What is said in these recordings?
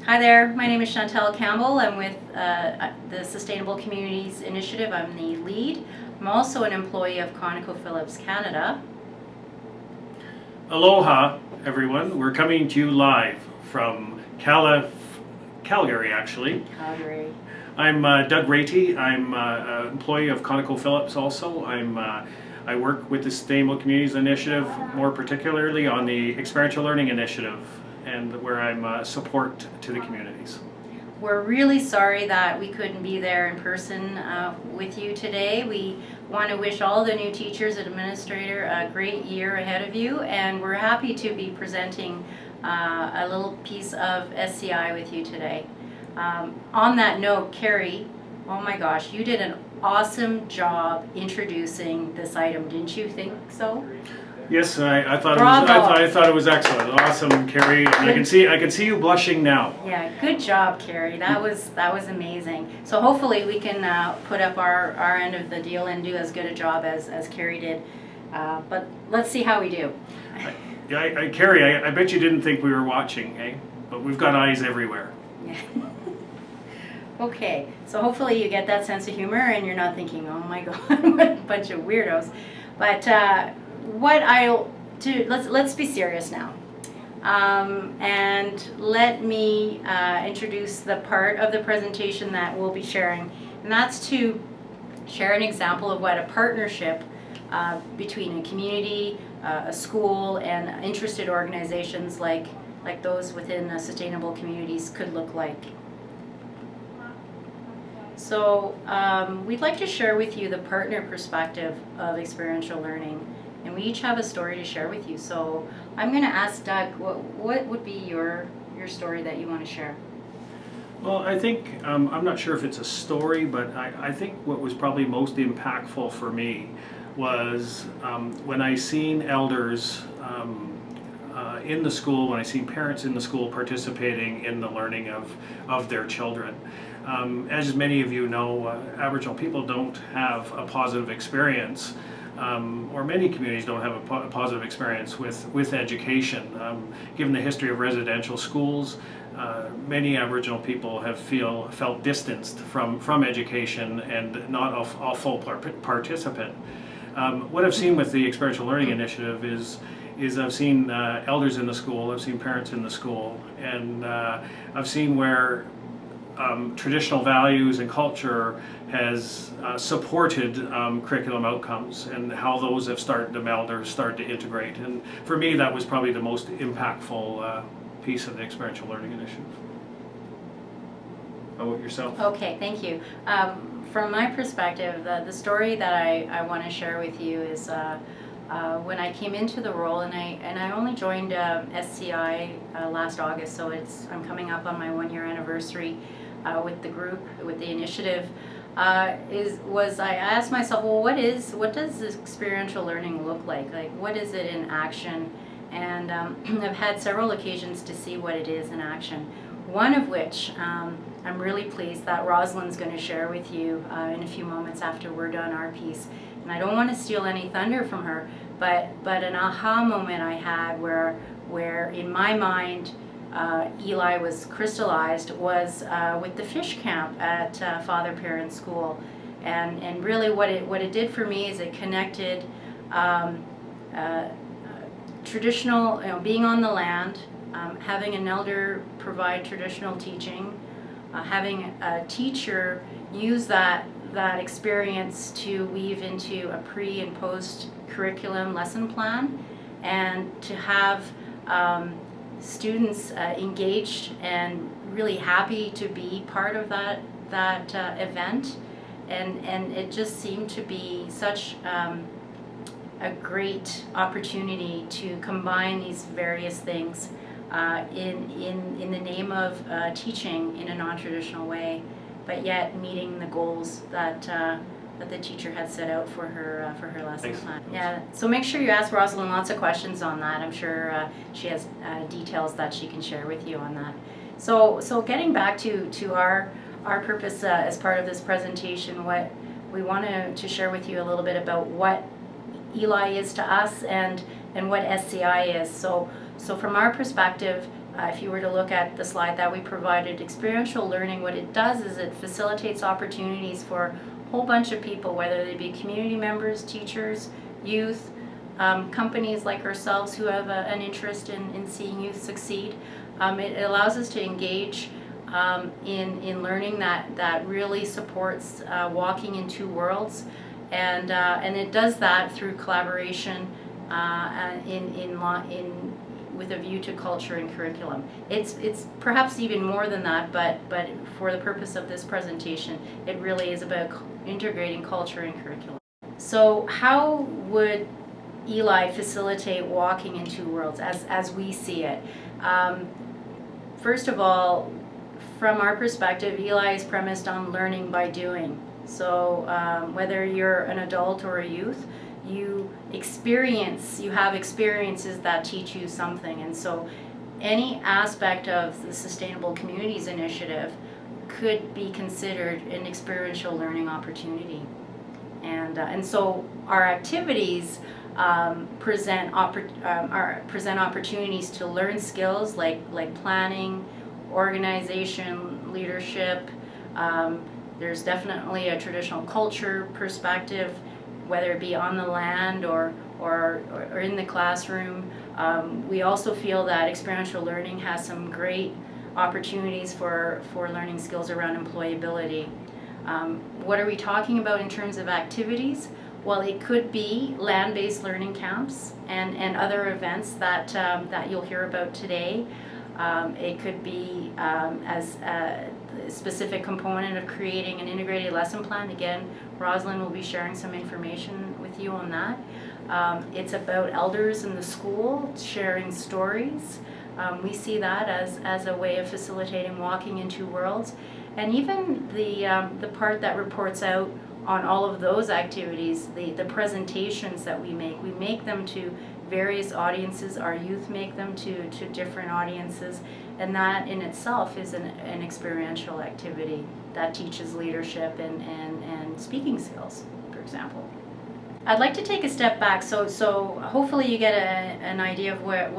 Hi there, my name is Chantel Campbell. I'm with the Sustainable Communities Initiative. I'm the lead. I'm also an employee of ConocoPhillips Canada. Aloha, everyone. We're coming to you live from Calgary, actually. Calgary. I'm Doug Ratey. I'm an employee of ConocoPhillips also. I work with the Sustainable Communities Initiative, more particularly on the Experiential Learning Initiative, and where I'm support to the communities. We're really sorry that we couldn't be there in person with you today. We want to wish all the new teachers and administrator a great year ahead of you, and we're happy to be presenting a little piece of SCI with you today. On that note, Carrie, oh my gosh, you did an awesome job introducing this item, didn't you think so? Yes, I thought Bravo. I thought it was excellent. Awesome, Carrie. And I can see you blushing now. Yeah, good job, Carrie. That was amazing. So hopefully we can put up our end of the deal and do as good a job as Carrie did. But let's see how we do. Carrie, I bet you didn't think we were watching, eh? But we've got eyes everywhere. Yeah. Okay, so hopefully you get that sense of humor and you're not thinking, oh my god, what a bunch of weirdos. But what I'll do, let's be serious now. And let me introduce the part of the presentation that we'll be sharing, and that's to share an example of what a partnership between a community, a school, and interested organizations like those within Sustainable Communities could look like. So we'd like to share with you the partner perspective of experiential learning, and we each have a story to share with you. So I'm going to ask Doug, what would be your story that you want to share? Well, I think, I'm not sure if it's a story, but I think what was probably most impactful for me was when I seen elders in the school, when I seen parents in the school participating in the learning of their children. As many of you know, Aboriginal people don't have a positive experience, or many communities don't have a positive experience with education. Given the history of residential schools, many Aboriginal people have felt distanced from education and not a full participant. What I've seen with the Experiential Learning Initiative is I've seen elders in the school, I've seen parents in the school, and I've seen where traditional values and culture has supported curriculum outcomes and how those have started to meld or start to integrate. And for me, that was probably the most impactful piece of the Experiential Learning Initiative. How about yourself? Okay, thank you. From my perspective, the story that I want to share with you is when I came into the role, and I only joined SCI last August, so I'm coming up on my 1-year anniversary with the group, with the initiative. I asked myself, well, what does this experiential learning look like? Like, what is it in action? And I've had several occasions to see what it is in action. One of which I'm really pleased that Rosalind's going to share with you in a few moments after we're done our piece. And I don't want to steal any thunder from her, but an aha moment I had where in my mind Eli was crystallized was with the fish camp at Father Parent School, and really what it did for me is it connected traditional, being on the land, having an elder provide traditional teaching, having a teacher use that experience to weave into a pre and post curriculum lesson plan, and to have students engaged and really happy to be part of that event, and it just seemed to be such a great opportunity to combine these various things in the name of teaching in a non-traditional way, but yet meeting the goals that the teacher had set out for her lesson plan. Yeah, so make sure you ask Rosalind lots of questions on that. I'm sure she has details that she can share with you on that. So getting back to our purpose as part of this presentation, what we want to share with you a little bit about what Eli is to us and what SCI is. So from our perspective, if you were to look at the slide that we provided, experiential learning, what it does is it facilitates opportunities for a whole bunch of people, whether they be community members, teachers, youth, companies like ourselves who have an interest in seeing youth succeed. It allows us to engage in learning that really supports walking in two worlds, and it does that through collaboration with a view to culture and curriculum. It's perhaps even more than that, but for the purpose of this presentation, it really is about integrating culture and curriculum. So how would Eli facilitate walking in two worlds as we see it? First of all, from our perspective, Eli is premised on learning by doing. So whether you're an adult or a youth, you have experiences that teach you something. And so any aspect of the Sustainable Communities Initiative could be considered an experiential learning opportunity. And so our activities present opportunities to learn skills like planning, organization, leadership. There's definitely a traditional culture perspective, whether it be on the land or in the classroom. We also feel that experiential learning has some great opportunities for learning skills around employability. What are we talking about in terms of activities? Well, it could be land-based learning camps and other events that you'll hear about today. It could be as a specific component of creating an integrated lesson plan. Again, Rosalind will be sharing some information with you on that. It's about elders in the school sharing stories. We see that as a way of facilitating walking in two worlds. And even the part that reports out on all of those activities, the presentations that we make them to various audiences. Our youth make them to different audiences, and that in itself is an experiential activity that teaches leadership and speaking skills, for example. I'd like to take a step back, so hopefully you get an idea of what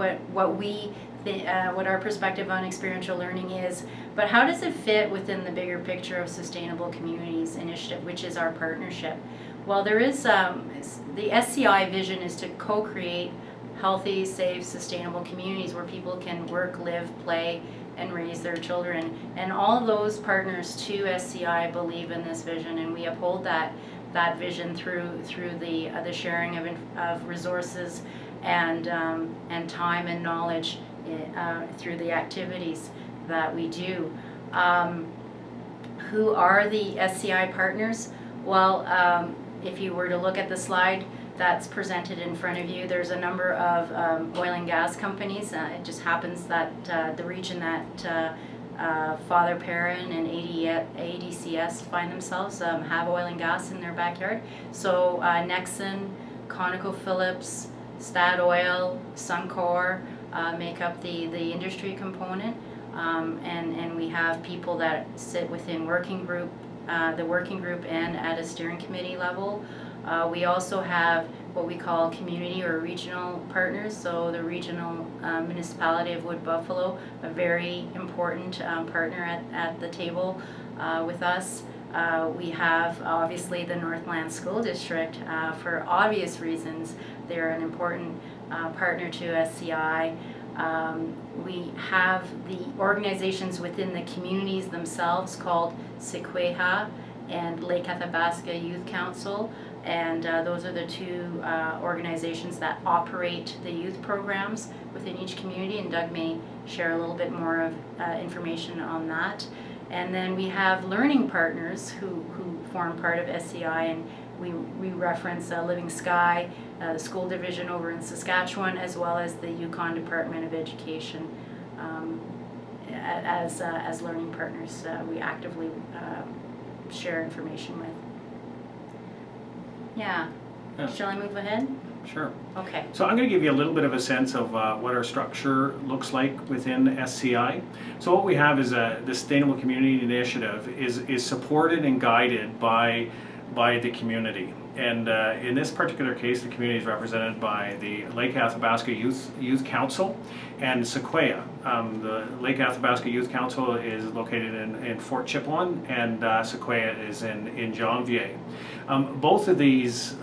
our perspective on experiential learning is, but how does it fit within the bigger picture of Sustainable Communities Initiative, which is our partnership? Well, there is the SCI vision is to co-create healthy, safe, sustainable communities where people can work, live, play, and raise their children. And all those partners to SCI believe in this vision, and we uphold that vision through the sharing of resources and time and knowledge through the activities that we do. Who are the SCI partners? Well, if you were to look at the slide that's presented in front of you, there's a number of oil and gas companies. It just happens that the region that Father Perrin and ADCS find themselves have oil and gas in their backyard. So Nexen, ConocoPhillips, Statoil, Suncor make up the industry component, and we have people that sit within the working group and at a steering committee level. We also have what we call community or regional partners. So the regional municipality of Wood Buffalo, a very important partner at the table with us. We have obviously the Northland School District. For obvious reasons, they're an important partner to SCI. We have the organizations within the communities themselves called Sequeja and Lake Athabasca Youth Council, and those are the two organizations that operate the youth programs within each community, and Doug may share a little bit more of information on that. And then we have learning partners who form part of SCI, and we reference Living Sky, the school division over in Saskatchewan, as well as the Yukon Department of Education as learning partners we actively share information with. Yeah. Shall I move ahead? Sure. Okay. So I'm going to give you a little bit of a sense of what our structure looks like within SCI. So what we have is the Sustainable Community Initiative is supported and guided by the community. in this particular case, the community is represented by the Lake Athabasca Youth Council and Sequoia. The Lake Athabasca Youth Council is located in Fort Chipewyan, and Sequoia is in Janvier. Both of these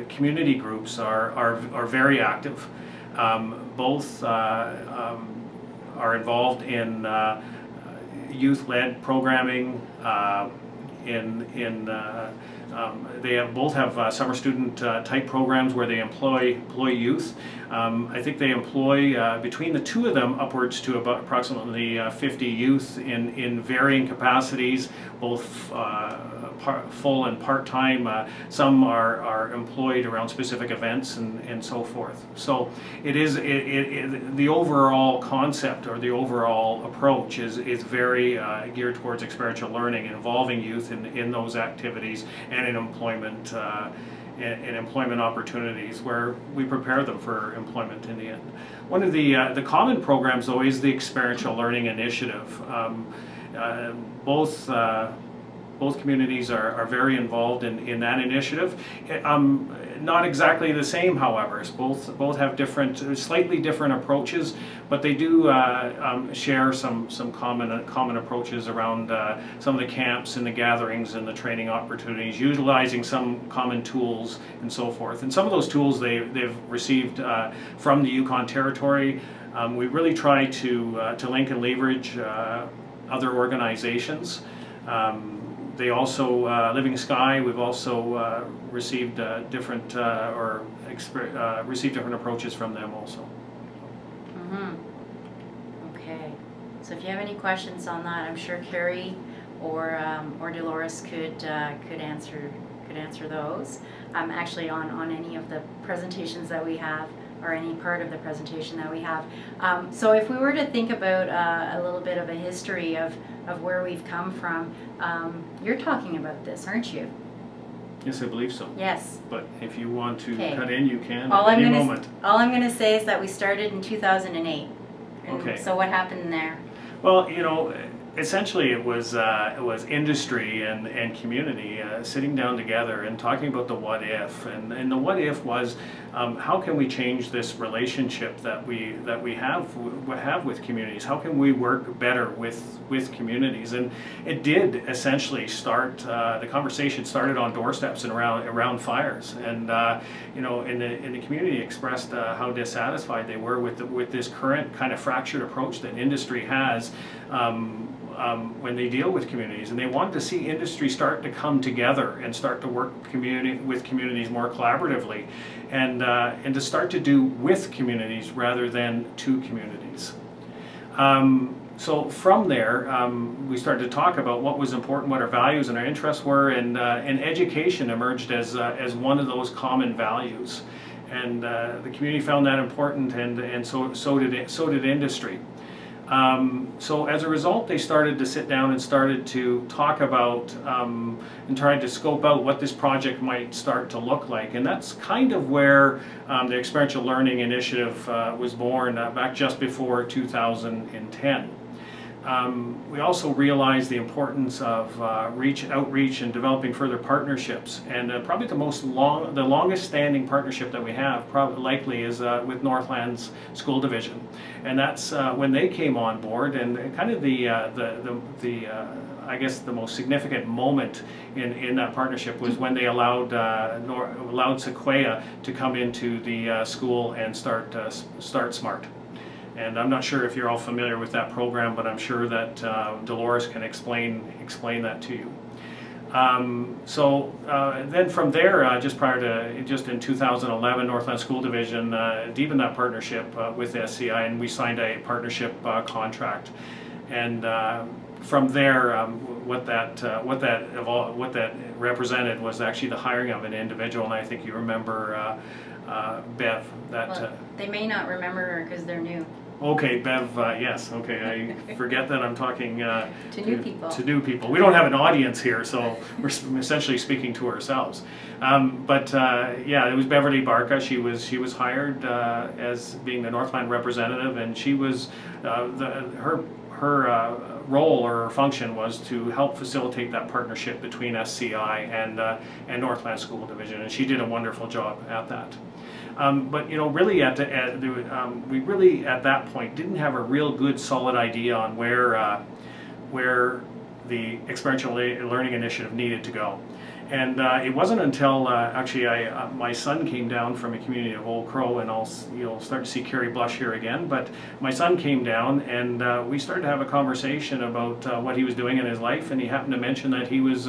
community groups are very active. Both are involved in youth-led programming. They both have summer student type programs where they employ youth. I think they employ between the two of them upwards to about approximately 50 youth in varying capacities, both full and part-time. Some are employed around specific events and so forth. So it is the overall concept or the overall approach is very geared towards experiential learning, involving youth in those activities and in employment opportunities where we prepare them for employment in the end. One of the common programs though is the Experiential Learning Initiative. Both communities are very involved in that initiative. Not exactly the same, however. Both have slightly different approaches, but they do share some common approaches around some of the camps and the gatherings and the training opportunities, utilizing some common tools and so forth. And some of those tools they've received from the Yukon Territory. We really try to link and leverage other organizations. They also, Living Sky, we've also received different approaches from them also. Okay, so if you have any questions on that, I'm sure Carrie or Dolores could answer those. Actually, on any of the presentations that we have, or any part of the presentation that we have. So if we were to think about a little bit of a history of where we've come from, you're talking about this, aren't you? Yes, I believe so. Yes. But if you want to Okay. cut in, you can All at I'm any gonna moment. all I'm going to say is that we started in 2008. And Okay. so what happened there? Well, essentially it was industry and community sitting down together and talking about the what if, and the what if was how can we change this relationship that we have with communities? How can we work better with communities? And it did essentially start. The conversation started on doorsteps and around fires, and in the community expressed how dissatisfied they were with this current kind of fractured approach that industry has. When they deal with communities, and they wanted to see industry start to come together and start to work with communities more collaboratively, and to start to do with communities rather than to communities. So from there, we started to talk about what was important, what our values and our interests were, and education emerged as one of those common values, and the community found that important, and so did industry. So as a result, they started to sit down and started to talk about and tried to scope out what this project might start to look like. And that's kind of where the Experiential Learning Initiative was born back just before 2010. We also realized the importance of outreach and developing further partnerships, and probably the longest standing partnership that we have probably likely is with Northlands School Division, and that's when they came on board, and kind of I guess the most significant moment in that partnership was when they allowed Sequoia to come into the school and start SMART. And I'm not sure if you're all familiar with that program, but I'm sure that Dolores can explain that to you. Then from there, just in 2011, Northland School Division deepened that partnership with SCI, and we signed a partnership contract. And from there, what that represented was actually the hiring of an individual, and I think you remember Bev. They may not remember her because they're new. Okay, Bev, yes, okay, I forget that I'm talking To new people. To new people. We don't have an audience here, so we're essentially speaking to ourselves. Yeah, it was Beverly Barca. She was hired as being the Northland representative, and she was her role or function was to help facilitate that partnership between SCI and Northland School Division, and she did a wonderful job at that. But you know, really we really at that point didn't have a real good solid idea on where the experiential learning initiative needed to go. And it wasn't until actually my son came down from a community of Old Crow, and you'll start to see Carrie blush here again, but my son came down and we started to have a conversation about what he was doing in his life, and he happened to mention that he was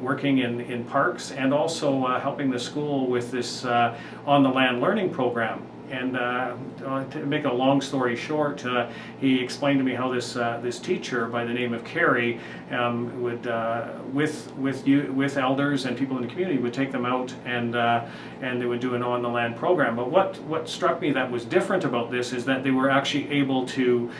working in parks and also helping the school with this on the land learning program. And to make a long story short, he explained to me how this teacher by the name of Carrie would, with elders and people in the community, would take them out and they would do an on the land program. But what struck me that was different about this is that they were actually able to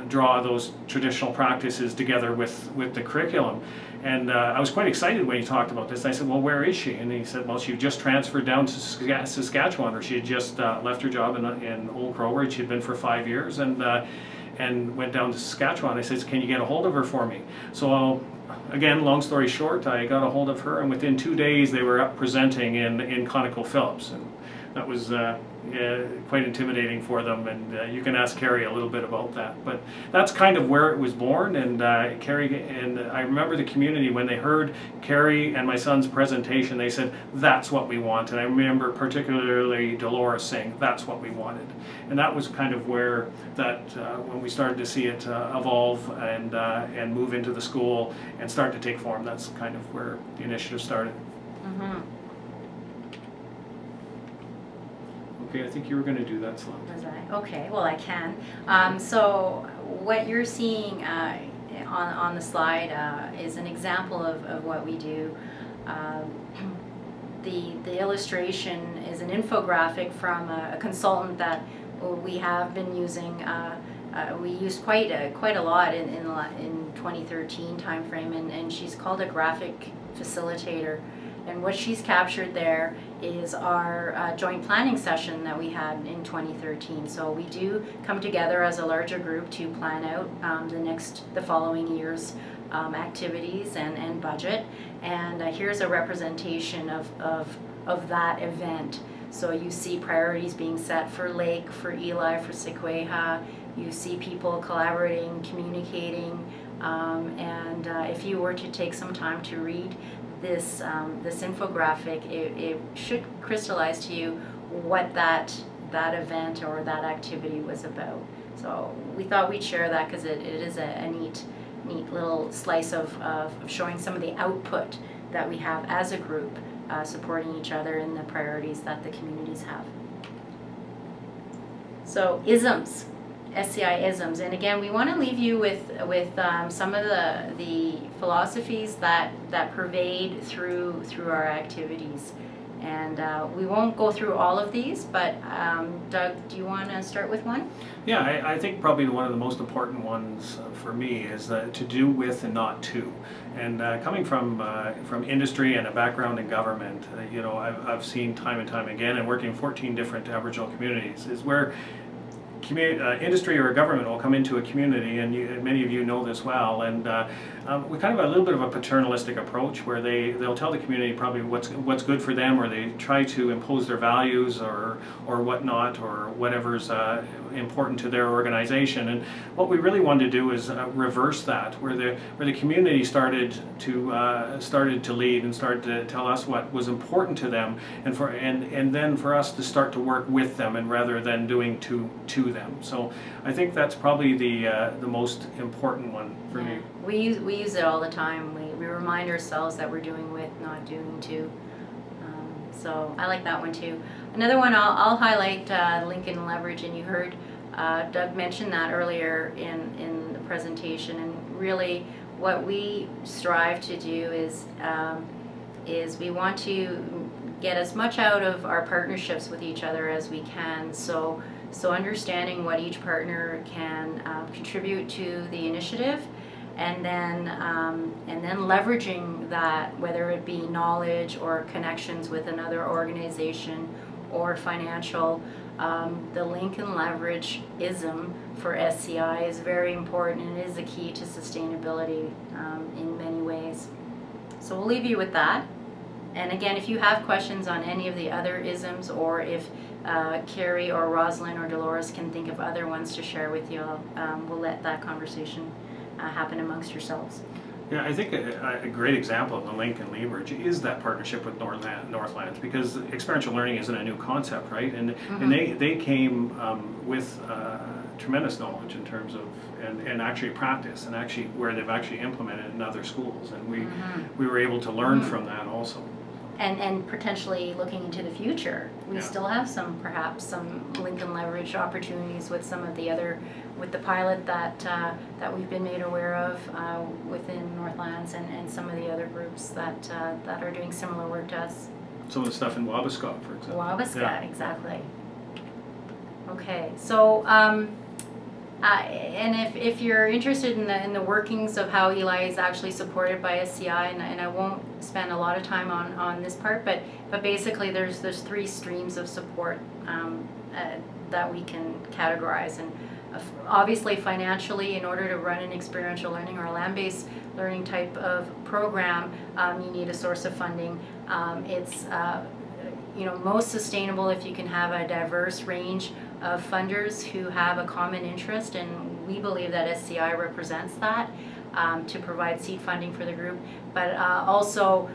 draw those traditional practices together with the curriculum. And I was quite excited when he talked about this. And I said, well, where is she? And he said, well, she just transferred down to Saskatchewan, or she had just left her job in Old Crow, where she had been for 5 years, and went down to Saskatchewan. I said, can you get a hold of her for me? So again, long story short, I got a hold of her, and within 2 days they were up presenting in ConocoPhillips. And that was quite intimidating for them, and you can ask Carrie a little bit about that. But that's kind of where it was born, and Carrie, and I remember the community, when they heard Carrie and my son's presentation, they said, that's what we want. And I remember particularly Dolores saying, that's what we wanted. And that was kind of where that, when we started to see it evolve and move into the school and start to take form, that's kind of where the initiative started. Mm-hmm. Okay, I think you were going to do that slide. Was I? Okay, well I can. So what you're seeing on the slide is an example of what we do. The illustration is an infographic from a consultant that we have been using. We used quite a lot in 2013 timeframe, and she's called a graphic facilitator. And what she's captured there is our joint planning session that we had in 2013. So we do come together as a larger group to plan out the following year's activities and budget. And here's a representation of that event. So you see priorities being set for Lake, for Eli, for Sequoia. You see people collaborating, communicating, and if you were to take some time to read this infographic, it should crystallize to you what that event or that activity was about. So we thought we'd share that because it is a neat little slice of showing some of the output that we have as a group, supporting each other in the priorities that the communities have. So isms. SCI isms, and again, we want to leave you with some of the philosophies that pervade through our activities, and we won't go through all of these. But Doug, do you want to start with one? Yeah, I think probably one of the most important ones for me is to do with and not to. And coming from industry and a background in government, you know, I've seen time and time again, and working in 14 different Aboriginal communities, is where industry or government will come into a community, and many of you know this well, and we kind of have a little bit of a paternalistic approach where they'll tell the community probably what's good for them, or they try to impose their values or whatnot, or whatever's important to their organization. And what we really wanted to do is reverse that, where the community started to lead and started to tell us what was important to them, and then for us to start to work with them, and rather than doing to them. So I think that's probably the most important one for me. We use it all the time. We remind ourselves that we're doing with, not doing to. So I like that one too. Another one I'll highlight, Lincoln Leverage, and you heard Doug mention that earlier in the presentation. And really, what we strive to do is we want to get as much out of our partnerships with each other as we can. So understanding what each partner can contribute to the initiative, and then leveraging that, whether it be knowledge or connections with another organization or financial. The link and leverage ism for SCI is very important, and it is a key to sustainability in many ways. So we'll leave you with that. And again, if you have questions on any of the other isms, or if Carrie or Rosalind or Dolores can think of other ones to share with you, we'll let that conversation happen amongst yourselves. Yeah, I think a great example of the link and leverage is that partnership with Northlands, because experiential learning isn't a new concept, right? And they came with tremendous knowledge in terms of and actually practice, and actually where they've actually implemented in other schools, and we were able to learn from that also. And potentially looking into the future, we Yeah. still have perhaps some link and leverage opportunities with some of the other, with the pilot that we've been made aware of within Northlands, and some of the other groups that are doing similar work to us. Some of the stuff in Wabasca, for example. Wabasca, Yeah. exactly. Okay, so and if you're interested in the workings of how Eli is actually supported by SCI, and I won't spend a lot of time on this part, but basically there's 3 streams of support that we can categorize. And obviously financially, in order to run an experiential learning or a land-based learning type of program, you need a source of funding. It's most sustainable if you can have a diverse range of funders who have a common interest, and we believe that SCI represents that, to provide seed funding for the group. But also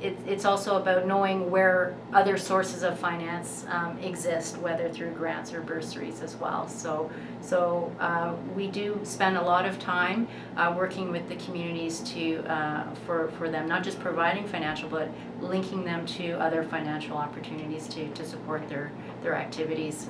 it's also about knowing where other sources of finance exist, whether through grants or bursaries as well. So we do spend a lot of time working with the communities for them, not just providing financial, but linking them to other financial opportunities to support their activities.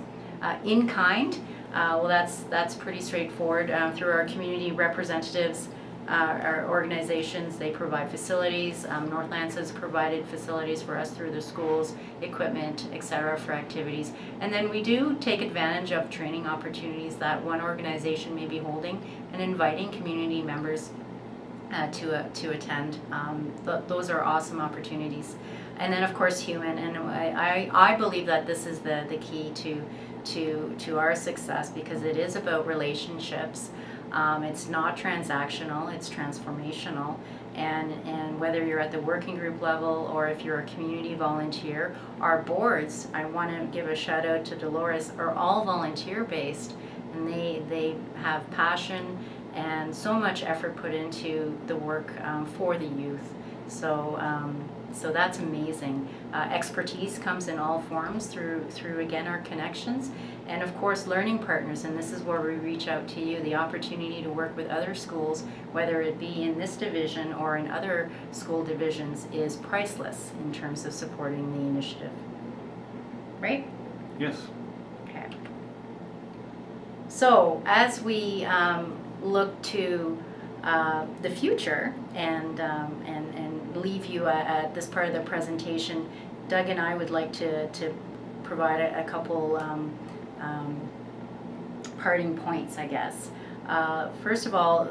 In kind, well, that's pretty straightforward. Through our community representatives, our organizations, they provide facilities. Northlands has provided facilities for us through the schools, equipment, etc. for activities. And then we do take advantage of training opportunities that one organization may be holding, and inviting community members to attend. Those are awesome opportunities. And then of course human, and I believe that this is the key to our success, because it is about relationships. It's not transactional, it's transformational. And whether you're at the working group level or if you're a community volunteer, our boards, I want to give a shout out to Dolores, are all volunteer based, and they have passion and so much effort put into the work for the youth. So that's amazing. Expertise comes in all forms through again our connections, and of course learning partners, and this is where we reach out to you. The opportunity to work with other schools, whether it be in this division or in other school divisions, is priceless in terms of supporting the initiative. Right? Yes. Okay. So as we look to the future and leave you at this part of the presentation, Doug and I would like to provide a couple parting points, I guess. First of all,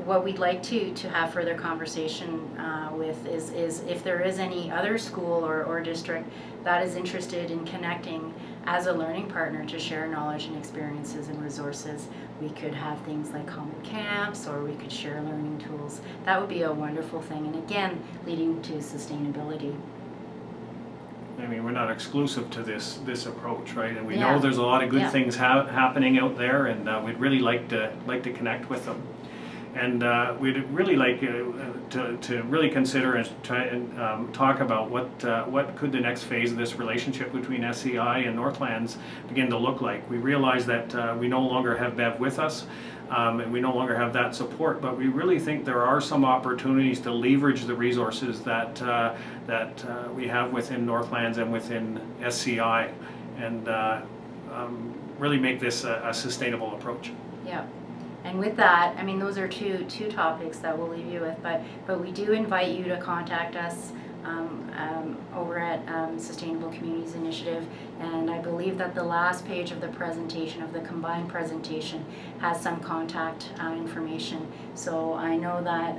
what we'd like to have further conversation with is if there is any other school or district that is interested in connecting as a learning partner to share knowledge and experiences and resources. We could have things like common camps, or we could share learning tools. That would be a wonderful thing, and again, leading to sustainability. I mean, we're not exclusive to this approach, right? And we Yeah. know there's a lot of good Yeah. things happening out there, and we'd really like to connect with them. And we'd really like to really consider and try and talk about what could the next phase of this relationship between SCI and Northlands begin to look like. We realize that we no longer have Bev with us, and we no longer have that support, but we really think there are some opportunities to leverage the resources that we have within Northlands and within SCI, and really make this a sustainable approach. Yeah. And with that, I mean, those are two topics that we'll leave you with, but we do invite you to contact us over at Sustainable Communities Initiative, and I believe that the last page of the presentation, of the combined presentation, has some contact information. So I know that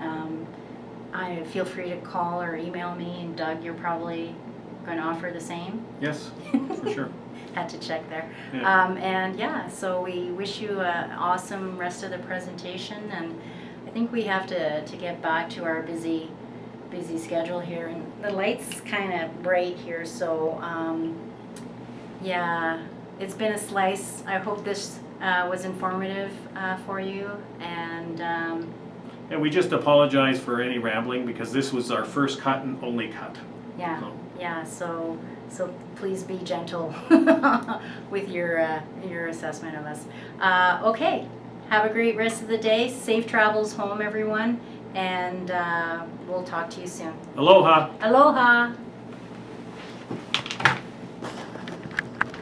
I feel free to call or email me, and Doug, you're probably going to offer the same. Yes, for sure. Had to check there. Yeah. And yeah, so we wish you an awesome rest of the presentation, and I think we have to get back to our busy schedule here, and the light's kind of bright here, so yeah, it's been a slice. I hope this was informative for you, and And we just apologize for any rambling because this was our first cut and only cut. yeah, So. yeah, so please be gentle with your assessment of us. Okay, have a great rest of the day. Safe travels home, everyone, and we'll talk to you soon. Aloha! Aloha!